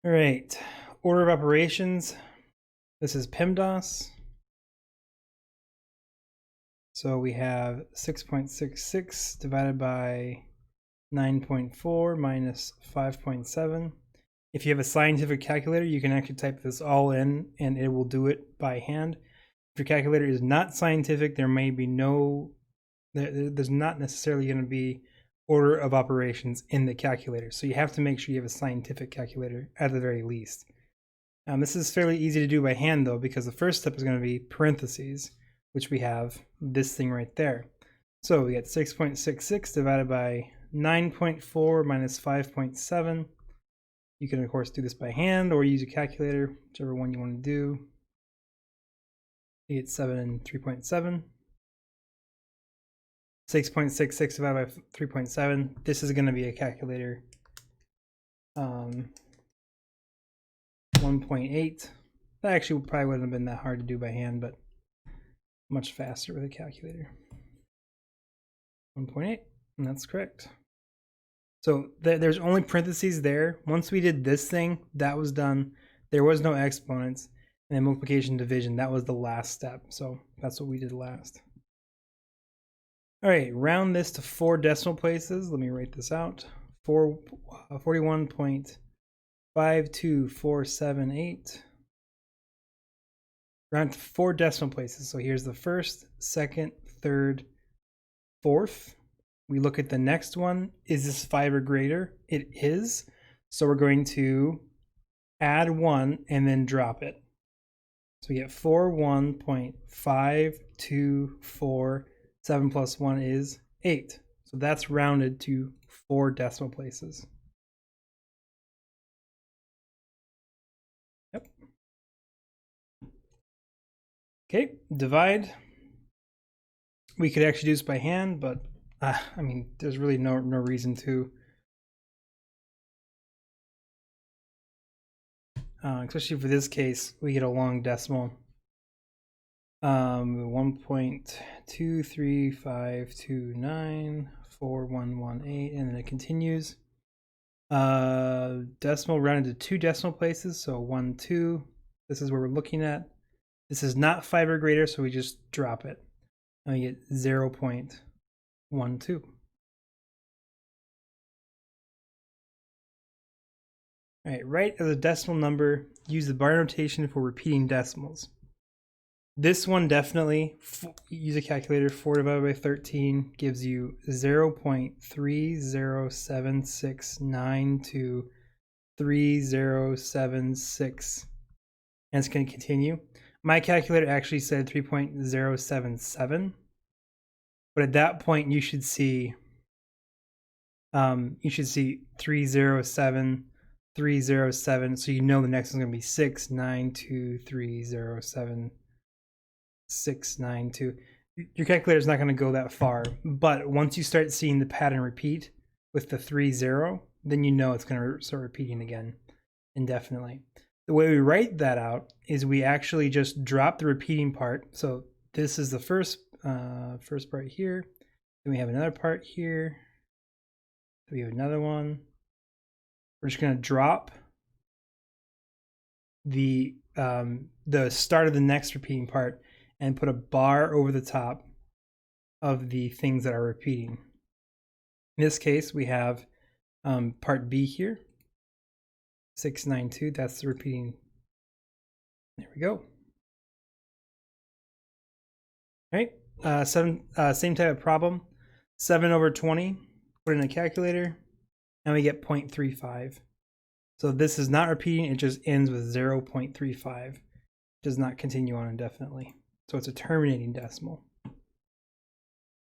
All right, order of operations. This is PEMDAS. So we have 6.66 divided by 9.4 minus 5.7. If you have a scientific calculator, you can actually type this all in and it will do it by hand. If your calculator is not scientific, there may be there's not necessarily going to be order of operations in the calculator. So you have to make sure you have a scientific calculator at the very least. This is fairly easy to do by hand though, because the first step is going to be parentheses, which we have this thing right there. So we get 6.66 divided by 9.4 minus 5.7. You can of course do this by hand or use a calculator, whichever one you want to do. You get 7 and 3.7. 6.66 divided by 3.7. This is going to be a calculator. 1.8. That actually probably wouldn't have been that hard to do by hand, but much faster with a calculator. 1.8, and that's correct. So there's only parentheses there. Once we did this thing, that was done. There was no exponents. And then multiplication division, that was the last step. So that's what we did last. All right, round this to 4 decimal places. Let me write this out. 41.52478. Round to 4 decimal places. So here's the first, second, third, fourth. We look at the next one. Is this 5 or greater? It is. So we're going to add 1 and then drop it. So we get 41.524. 7 plus 1 is 8. So that's rounded to 4 decimal places. Yep. Okay, divide. We could actually do this by hand, but I mean, there's really no reason to. Especially for this case, we get a long decimal. 1.235294118, and then it continues. Decimal rounded to 2 decimal places, so 1, 2. This is where we're looking at. This is not 5 or greater, so we just drop it. And we get 0.12. All right, write as a decimal number. Use the bar notation for repeating decimals. This one definitely, use a calculator. 4 divided by 13 gives you 0.3076923076, and it's going to continue. My calculator actually said 3.077, but at that point you should see 307307, so you know the next one's going to be 692307692. Your calculator is not going to go that far, but once you start seeing the pattern repeat with the 30, then you know it's going to start repeating again indefinitely. The way we write that out is we actually just drop the repeating part. So this is the first part here. Then we have another part here. Then we have another one. We're just going to drop the start of the next repeating part and put a bar over the top of the things that are repeating. In this case, we have part B here, 692, that's the repeating. There we go. All right, same type of problem. 7 over 20, put in a calculator, and we get 0.35. So this is not repeating, it just ends with 0.35. It does not continue on indefinitely. So it's a terminating decimal.